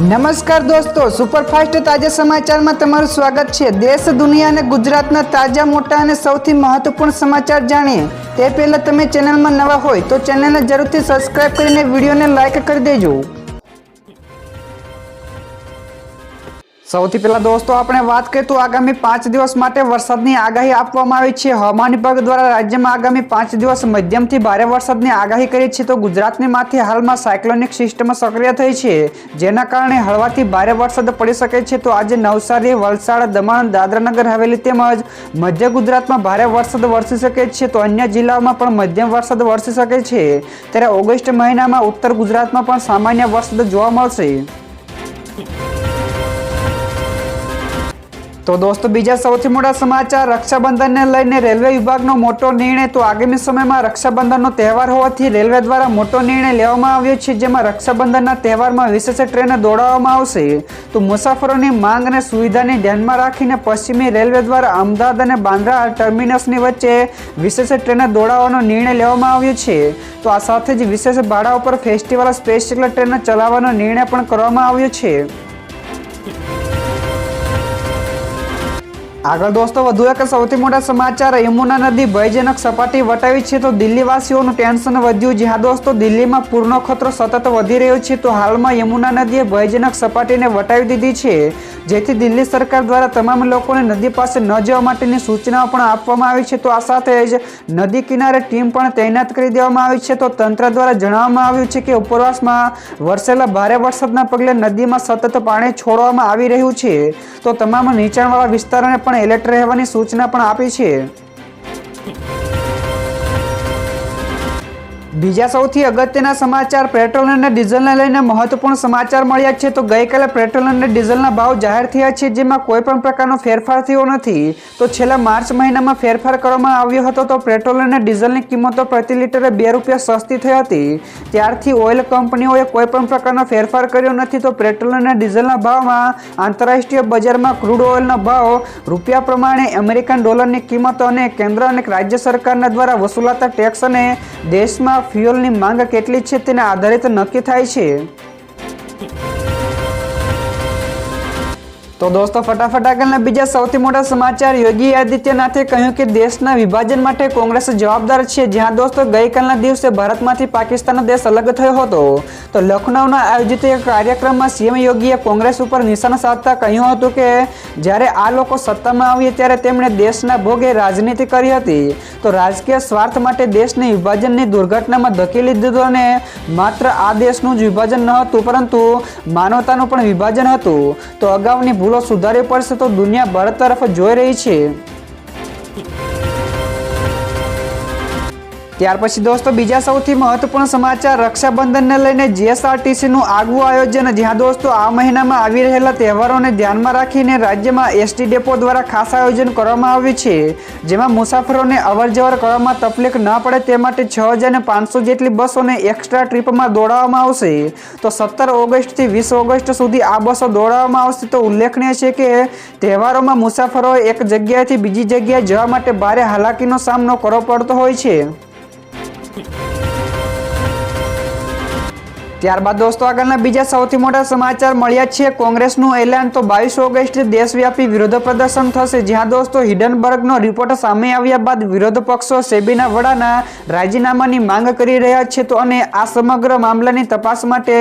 નમસ્કાર દોસ્તો, સુપરફાસ્ટ તાજા સમાચારમાં તમારું સ્વાગત છે। દેશ, દુનિયા અને ગુજરાતના તાજા, મોટા અને સૌથી મહત્વપૂર્ણ સમાચાર જાણીએ તે પહેલા તમે ચેનલમાં નવા હોય તો ચેનલને જરૂરથી સબસ્ક્રાઇબ કરીને વિડીયોને લાઇક કરી દેજો। સૌથી પહેલા દોસ્તો આપણે વાત કરીએ તો આગામી 5 દિવસ માટે વરસાદની આગાહી આપવામાં આવી છે। હવામાન વિભાગ દ્વારા રાજ્યમાં આગામી 5 દિવસ મધ્યમથી ભારે વરસાદની આગાહી કરી છે। તો ગુજરાતની માથે હાલમાં સાયક્લોનિક સિસ્ટમ સક્રિય થઈ છે, જેના કારણે હળવાથી ભારે વરસાદ પડી શકે છે। તો આજે નવસારી, વલસાડ, દમણ, દાદરાનગર હવેલી તેમજ મધ્ય ગુજરાતમાં ભારે વરસાદ વરસી શકે છે, તો અન્ય જિલ્લાઓમાં પણ મધ્યમ વરસાદ વરસી શકે છે। ત્યારે ઓગસ્ટ મહિનામાં ઉત્તર ગુજરાતમાં પણ સામાન્ય વરસાદ જોવા મળશે। તો દોસ્તો બીજા સૌથી મોટા સમાચાર, રક્ષાબંધનને લઈને રેલવે વિભાગનો મોટો નિર્ણય। તો આગામી સમયમાં રક્ષાબંધનનો તહેવાર હોવાથી રેલવે દ્વારા મોટો નિર્ણય લેવામાં આવ્યો છે, જેમાં રક્ષાબંધનના તહેવારમાં વિશેષ ટ્રેનો દોડાવવામાં આવશે। તો મુસાફરોની માંગ અને સુવિધાને ધ્યાનમાં રાખીને પશ્ચિમી રેલવે દ્વારા અમદાવાદ અને બાંદ્રા ટર્મિનસની વચ્ચે વિશેષ ટ્રેનો દોડાવવાનો નિર્ણય લેવામાં આવ્યો છે। તો આ સાથે જ વિશેષ ભાડા ઉપર ફેસ્ટિવલ સ્પેશિયલ ટ્રેન ચલાવવાનો નિર્ણય પણ કરવામાં આવ્યો છે। આગળ દોસ્તો વધુ એક સૌથી મોટા સમાચાર, યમુના નદી ભયજનક સપાટી વટાવી છે, તો દિલ્હીવાસીઓનું ટેન્શન વધ્યું। જ્યાં દોસ્તો દિલ્હીમાં પૂરનો ખતરો સતત વધી રહ્યો છે, તો હાલમાં યમુના નદીએ ભયજનક સપાટીને વટાવી દીધી છે, જેથી દિલ્હી સરકાર દ્વારા તમામ લોકોને નદી પાસે ન જવા માટેની સૂચનાઓ પણ આપવામાં આવી છે। તો આ સાથે જ નદી કિનારે ટીમ પણ તૈનાત કરી દેવામાં આવી છે। તો તંત્ર દ્વારા જણાવવામાં આવ્યું છે કે ઉપરવાસમાં વરસેલા ભારે વરસાદના પગલે નદીમાં સતત પાણી છોડવામાં આવી રહ્યું છે, તો તમામ નીચાણવાળા વિસ્તારોને પણ એલર્ટ રહેવાની સૂચના પણ આપી છે। બીજા સૌથી અગત્યના સમાચાર, પેટ્રોલ અને ડીઝલને લઈને મહત્વપૂર્ણ સમાચાર મળ્યા છે। તો ગઈકાલે પેટ્રોલ અને ડીઝલના ભાવ જાહેર થયા છે, જેમાં કોઈ પણ પ્રકારનો ફેરફાર થયો નથી। તો છેલ્લા માર્ચ મહિનામાં ફેરફાર કરવામાં આવ્યો હતો, તો પેટ્રોલ અને ડીઝલની કિંમતો પ્રતિ લીટરે 2 રૂપિયા સસ્તી થઈ હતી। ત્યારથી ઓઇલ કંપનીઓએ કોઈ પણ પ્રકારનો ફેરફાર કર્યો નથી। તો પેટ્રોલ અને ડીઝલના ભાવમાં આંતરરાષ્ટ્રીય બજારમાં ક્રૂડ ઓઇલનો ભાવ રૂપિયા પ્રમાણે અમેરિકન ડોલરની કિંમતો અને કેન્દ્ર અને રાજ્ય સરકારના દ્વારા વસૂલાતા ટેક્સ અને દેશમાં ફ્યુઅલની માંગ કેટલી છે તેના આધારિત નક્કી થાય છે। તો દોસ્તો ફટાફટ આગળના બીજા સૌથી મોટા સમાચાર, યોગી આદિત્યનાથે કહ્યું કે દેશના વિભાજન માટે કોંગ્રેસ જવાબદાર છે। જ્યાં દોસ્તો ગઈકાલના દિવસે ભારતમાંથી પાકિસ્તાનનો દેશ અલગ થયો હતો, તો લખનૌના આયોજિત એક કાર્યક્રમમાં સીએમ યોગીએ કોંગ્રેસ ઉપર નિશાન સાધતા કહ્યું હતું કે જ્યારે આ લોકો સત્તામાં આવ્યા ત્યારે તેમણે દેશના ભોગે રાજનીતિ કરી હતી, તો રાજકીય સ્વાર્થ માટે દેશને વિભાજનની દુર્ઘટનામાં ધકેલી દીધો અને માત્ર આ દેશનું જ વિભાજન ન હતું પરંતુ માનવતાનું પણ વિભાજન હતું। તો અગાઉની ભૂલો સુધારવી પડશે, તો દુનિયા ભારત તરફ જોઈ રહી છે। ત્યાર પછી દોસ્તો બીજા સૌથી મહત્વપૂર્ણ સમાચાર, રક્ષાબંધનને લઈને જીએસઆરટીસીનું આગવું આયોજન। જ્યાં દોસ્તો આ મહિનામાં આવી રહેલા તહેવારોને ધ્યાનમાં રાખીને રાજ્યમાં એસટી ડેપો દ્વારા ખાસ આયોજન કરવામાં આવ્યું છે, જેમાં મુસાફરોને અવરજવર કરવામાં તકલીફ ન પડે તે માટે 6500 જેટલી બસોને એક્સ્ટ્રા ટ્રીપમાં દોડાવવામાં આવશે। તો 17 ઓગસ્ટથી 20 ઓગસ્ટ સુધી આ બસો દોડાવવામાં આવશે। તો ઉલ્લેખનીય છે કે તહેવારોમાં મુસાફરોએ એક જગ્યાએથી બીજી જગ્યાએ જવા માટે ભારે હાલાકીનો સામનો કરવો પડતો હોય છે। ત્યારબાદ દોસ્તો આગળના બીજા સૌથી મોટા સમાચાર મળ્યા છે, કોંગ્રેસનું એલાન। તો 22 ઓગસ્ટે દેશવ્યાપી વિરોધ પ્રદર્શન થશે। જ્યાં દોસ્તો હિડનબર્ગનો રિપોર્ટ સામે આવ્યા બાદ વિરોધ પક્ષો સેબીના વડાના રાજીનામાની માંગ કરી રહ્યા છે, તો અને આ સમગ્ર મામલાની તપાસ માટે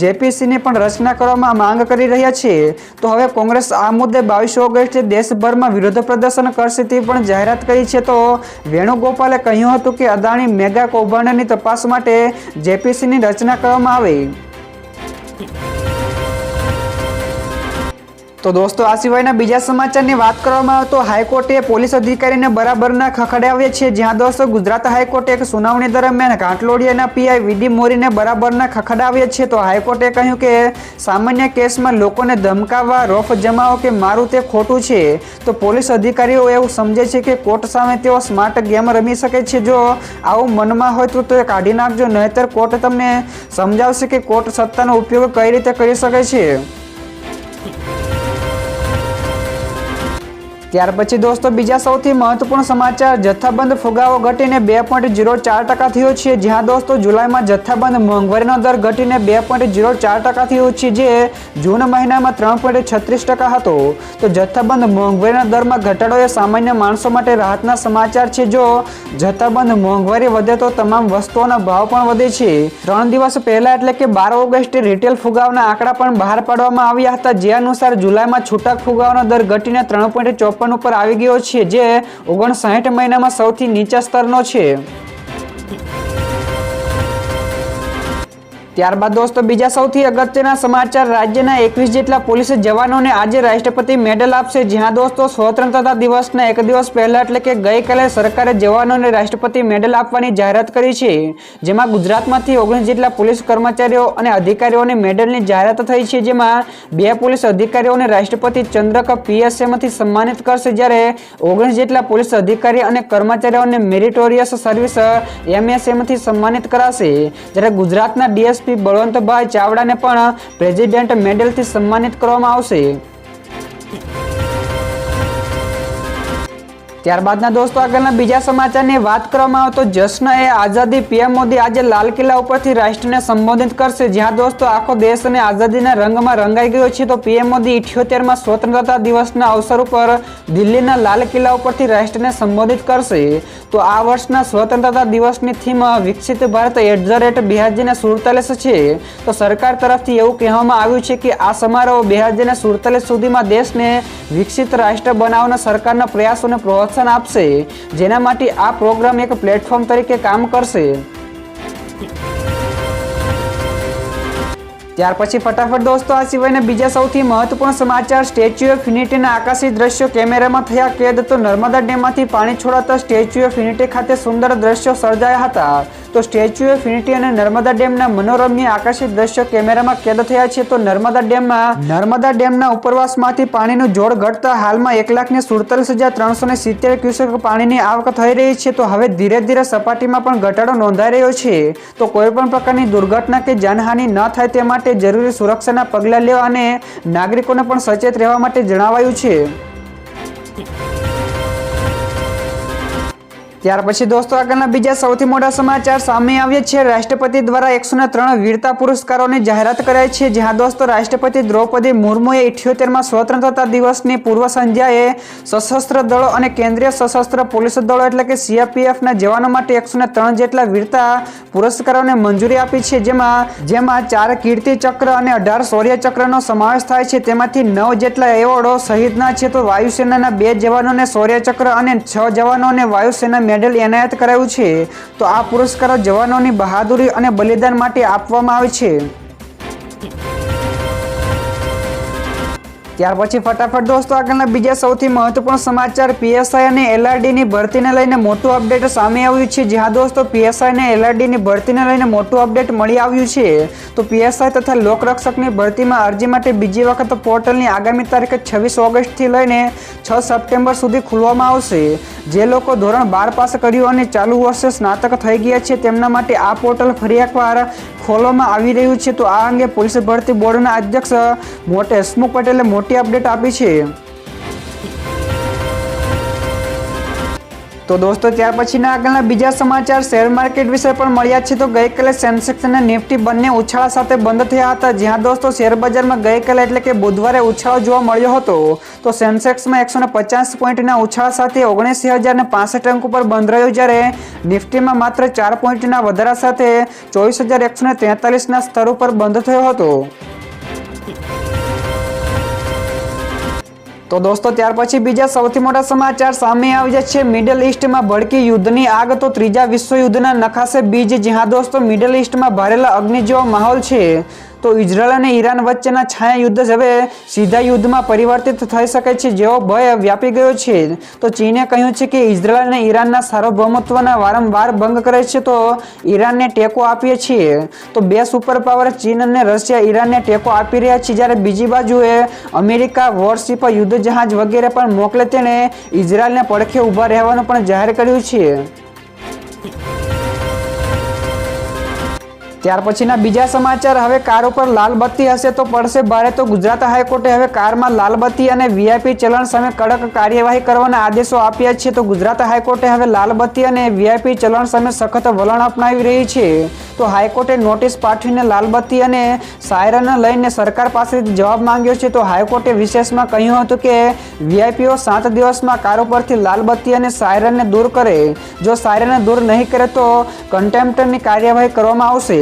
જેપીસીની પણ રચના કરવામાં માંગ કરી રહ્યા છે। તો હવે કોંગ્રેસ આ મુદ્દે 22 ઓગસ્ટે દેશભરમાં વિરોધ પ્રદર્શન કરશે તે પણ જાહેરાત કરી છે। તો વેણુગોપાલે કહ્યું હતું કે અદાણી મેગા કૌભાંડની તપાસ માટે જેપીસીની રચના કરવામાં આવે। તો દોસ્તો આ સિવાયના બીજા સમાચારની વાત કરવામાં આવે તો હાઈકોર્ટે પોલીસ અધિકારીને બરાબરના ખખડાવ્યા છે। જ્યાં દોસ્તો ગુજરાત હાઈકોર્ટે એક સુનાવણી દરમિયાન ઘાટલોડિયાના પીઆઈ વીડી મોરીને બરાબરના ખખડાવ્યા છે। તો હાઈકોર્ટે કહ્યું કે સામાન્ય કેસમાં લોકોને ધમકાવવા, રોફ જમાવો કે મારું તે ખોટું છે। તો પોલીસ અધિકારીઓ એવું સમજે છે કે કોર્ટ સામે તેઓ સ્માર્ટ ગેમ રમી શકે છે। જો આવું મનમાં હોય તો તે કાઢી નાખજો, નહીંતર કોર્ટ તમને સમજાવશે કે કોર્ટ સત્તાનો ઉપયોગ કઈ રીતે કરી શકે છે। ત્યાર પછી દોસ્તો બીજા સૌથી મહત્વપૂર્ણ સમાચાર, જથ્થાબંધ ફુગાવો ઘટીને 2.04% થયો છે. જ્યાં દોસ્તો જુલાઈમાં જથ્થાબંધ મોંઘવારીનો દર ઘટીને 2.04% થયો છે, જે જૂન મહિનામાં 3.36% હતો. તો જથ્થાબંધ મોંઘવારીના દરમાં ઘટાડો એ સામાન્ય માણસો માટે રાહતના સમાચાર છે. જો જથ્થાબંધ મોંઘવારી વધે તો તમામ વસ્તુઓના ભાવ પણ વધે છે. 3 દિવસ પહેલા એટલે કે 12 ઓગસ્ટે રિટેલ ફુગાવાના આંકડા પણ બહાર પાડવામાં આવ્યા હતા, જે અનુસાર જુલાઈમાં છૂટક ફુગાવાનો દર ઘટીને 3.54 ઉપર આવી ગયો છે, જે 59 મહિનામાં સૌથી નીચા સ્તરનો છે. ત્યારબાદ દોસ્તો બીજા સૌથી અગત્યના સમાચાર, રાજ્યના 21 જેટલા પોલીસ જવાનોને આજે રાષ્ટ્રપતિ મેડલ આપશે. જ્યાં દોસ્તો સ્વતંત્રતા દિવસના એક દિવસ પહેલા એટલે કે ગઈકાલે સરકારે જવાનોને રાષ્ટ્રપતિ મેડલ આપવાની જાહેરાત કરી છે. જેમાં ગુજરાતમાંથી 19 જેટલા પોલીસ કર્મચારીઓ અને અધિકારીઓને મેડલની જાહેરાત થઈ છે. જેમાં 2 પોલીસ અધિકારીઓને રાષ્ટ્રપતિ ચંદ્રક PSMથી સન્માનિત કરશે, જ્યારે 19 જેટલા પોલીસ અધિકારી અને કર્મચારીઓને મેરિટોરિયસ સર્વિસ MSMથી સન્માનિત કરાશે. જ્યારે ગુજરાતના DSP બળવંતભાઈ ચાવડાને પણ પ્રેસિડેન્ટ મેડલથી સન્માનિત કરવામાં આવશે. ત્યારબાદના દોસ્તો આગળના બીજા સમાચારની વાત કરવામાં આવે તો જશ્ન-એ આઝાદી, PM મોદી આજે લાલ કિલ્લા ઉપરથી રાષ્ટ્રને સંબોધિત કરશે. જ્યાં દોસ્તો આખો દેશ અને આઝાદીના રંગમાં રંગાઈ ગયો છે. તો PM મોદી 78માં સ્વતંત્રતા દિવસના અવસર ઉપર દિલ્હીના લાલ કિલ્લા ઉપરથી રાષ્ટ્રને સંબોધિત કરશે. તો આ વર્ષના સ્વતંત્રતા દિવસની થીમ વિકસિત ભારત @2047 છે. તો સરકાર તરફથી એવું કહેવામાં આવ્યું છે કે આ સમારોહ 2047 સુધીમાં દેશને વિકસિત રાષ્ટ્ર બનાવવાના સરકારના પ્રયાસોને પ્રોત્સાહન આપશે, જેના માટે આ પ્રોગ્રામ એક પ્લેટફોર્મ તરીકે કામ કરશે. ત્યાર પછી ફટાફટ દોસ્તો આ સિવાયના બીજા સૌથી મહત્વપૂર્ણ સમાચાર, સ્ટેચ્યુ ઓફ યુનિટીના આકાશી દ્રશ્યો કેમેરામાં થયા કેદ. તો નર્મદા ડેમમાંથી પાણી છોડાતા સ્ટેચ્યુ ઓફ યુનિટી ખાતે સુંદર દ્રશ્યો સર્જાયા હતા. તો સ્ટેચ્યુ ઓફ યુનિટી અને નર્મદા ડેમના મનોરમ્ય આકાશી દ્રશ્યો કેમેરામાં કેદ થયા છે. તો નર્મદા ડેમના ઉપરવાસમાંથી પાણીનું જોર ઘટતા હાલમાં 1,47,370 ક્યુસેક પાણીની આવક થઈ રહી છે. તો હવે ધીરે ધીરે સપાટીમાં પણ ઘટાડો નોંધાઈ રહ્યો છે. તો કોઈ પણ પ્રકારની દુર્ઘટના કે જાનહાનિ ન થાય તે માટે જરૂરી સુરક્ષાના પગલાં લેવા અને નાગરિકોને પણ સચેત રહેવા માટે જણાવાયું છે. ત્યાર પછી દોસ્તો આગળના બીજા સૌથી મોટા સમાચાર સામે આવ્યા છે. રાષ્ટ્રપતિ દ્વારા 103 વીરતા પુરસ્કારોની જાહેરાત કરાઈ છે. જ્યાં દોસ્તો રાષ્ટ્રપતિ દ્રૌપદી મુર્મુએ 78માં સ્વતંત્રતા દિવસની પૂર્વ સંધ્યાએ સશસ્ત્ર દળો અને કેન્દ્રીય સશસ્ત્ર પોલીસ દળો એટલે કે CRPFના જવાનો માટે 103 જેટલા વીરતા પુરસ્કારોને મંજૂરી આપી છે. જેમાં 4 કીર્તિ ચક્ર અને 18 શૌર્ય ચક્રનો સમાવેશ થાય છે. તેમાંથી 9 જેટલા એવોર્ડો શહીદના છે. તો વાયુસેનાના 2 જવાનોને શૌર્ય ચક્ર અને 6 જવાનોને વાયુસેના મેડલ એનાયત કરાયું છે. તો આ પુરસ્કારો જવાનોની બહાદુરી અને બલિદાન માટે આપવામાં આવે છે. ત્યાર પછી ફટાફટ દોસ્તો આગળના બીજા સૌથી મહત્વપૂર્ણ સમાચાર, PSI અને LRDની ભરતીને લઈને મોટું અપડેટ સામે આવ્યું છે. જ્યાં દોસ્તો PSI અને LRDની ભરતીને લઈને મોટું અપડેટ મળી આવ્યું છે. તો PSI તથા લોકરક્ષકની ભરતીમાં અરજી માટે બીજી વખત પોર્ટલની આગામી તારીખ 26 ઓગસ્ટથી લઈને 6 સપ્ટેમ્બર સુધી ખોલવામાં આવશે. જે લોકો ધોરણ 12 પાસ કર્યું અને ચાલુ વર્ષે સ્નાતક થઈ ગયા છે તેમના માટે આ પોર્ટલ ફરી એકવાર ખોલવામાં આવી રહ્યું છે. તો આ અંગે પોલીસ ભરતી બોર્ડના અધ્યક્ષ હસમુખ પટેલે મોટી અપડેટ આપી છે. તો દોસ્તો ત્યાર પછીના આગળના બીજા સમાચાર શેર માર્કેટ વિશે પણ મળ્યા છે. તો ગઈકાલે સેન્સેક્સ અને નિફ્ટી બંને ઉછાળા સાથે બંધ થયા હતા. જ્યાં દોસ્તો શેર બજારમાં ગઈકાલે એટલે કે બુધવારે ઉછાળો જોવા મળ્યો હતો. તો સેન્સેક્સમાં 150 પોઈન્ટના ઉછાળા સાથે 79,065 અંક ઉપર બંધ રહ્યો, જ્યારે નિફ્ટીમાં માત્ર 4 પોઈન્ટના વધારા સાથે 24,143ના સ્તર ઉપર બંધ થયો હતો. તો દોસ્તો ત્યાર પછી બીજા સૌથી મોટા સમાચાર સામે આવ્યા છે. મિડલ ઈસ્ટમાં ભડકી યુદ્ધની આગ. તો ત્રીજા વિશ્વયુદ્ધના નખાસે બીજ. જ્યાં દોસ્તો મિડલ ઈસ્ટમાં ભારેલા અગ્નિ જેવો માહોલ છે. તો ઇઝરાયલ અને ઈરાન વચ્ચેના છાયા યુદ્ધ હવે સીધા યુદ્ધમાં પરિવર્તિત થઈ શકે છે, જેવો ભય વ્યાપી ગયો છે. તો ચીને કહ્યું છે કે ઇઝરાયલ અને ઈરાનના સાર્વભૌમત્વના વારંવાર ભંગ કરે છે, તો ઈરાનને ટેકો આપીએ છીએ. તો 2 સુપર પાવર ચીન અને રશિયા ઈરાનને ટેકો આપી રહ્યા છે, જ્યારે બીજી બાજુએ અમેરિકા વોરશીપ, યુદ્ધ જહાજ વગેરે પણ મોકલે તેણે ઇઝરાયલને પડખે ઊભા રહેવાનું પણ જાહેર કર્યું છે. ત્યાર પછીના બીજા સમાચાર, હવે કાર ઉપર લાલ બત્તી હશે તો પડશે ભારે. તો ગુજરાત હાઈકોર્ટે હવે કારમાં લાલ બત્તી અને વીઆઈપી ચલણ સામે કડક કાર્યવાહી કરવાના આદેશો આપ્યા છે. તો ગુજરાત હાઈકોર્ટે હવે લાલ બત્તી અને વીઆઈપી ચલણ સામે સખત વલણ અપનાવી રહી છે. તો હાઈકોર્ટે નોટિસ પાઠવીને લાલ બત્તી અને સાયરન લઈને સરકાર પાસેથી જવાબ માંગ્યો છે. તો હાઈકોર્ટે વિશેષમાં કહ્યું હતું કે વીઆઈપીઓ 7 દિવસમાં કાર ઉપરથી લાલ બત્તી અને સાયરનને દૂર કરે. જો સાયરનને દૂર નહીં કરે તો કન્ટેમ્પ્ટની કાર્યવાહી કરવામાં આવશે.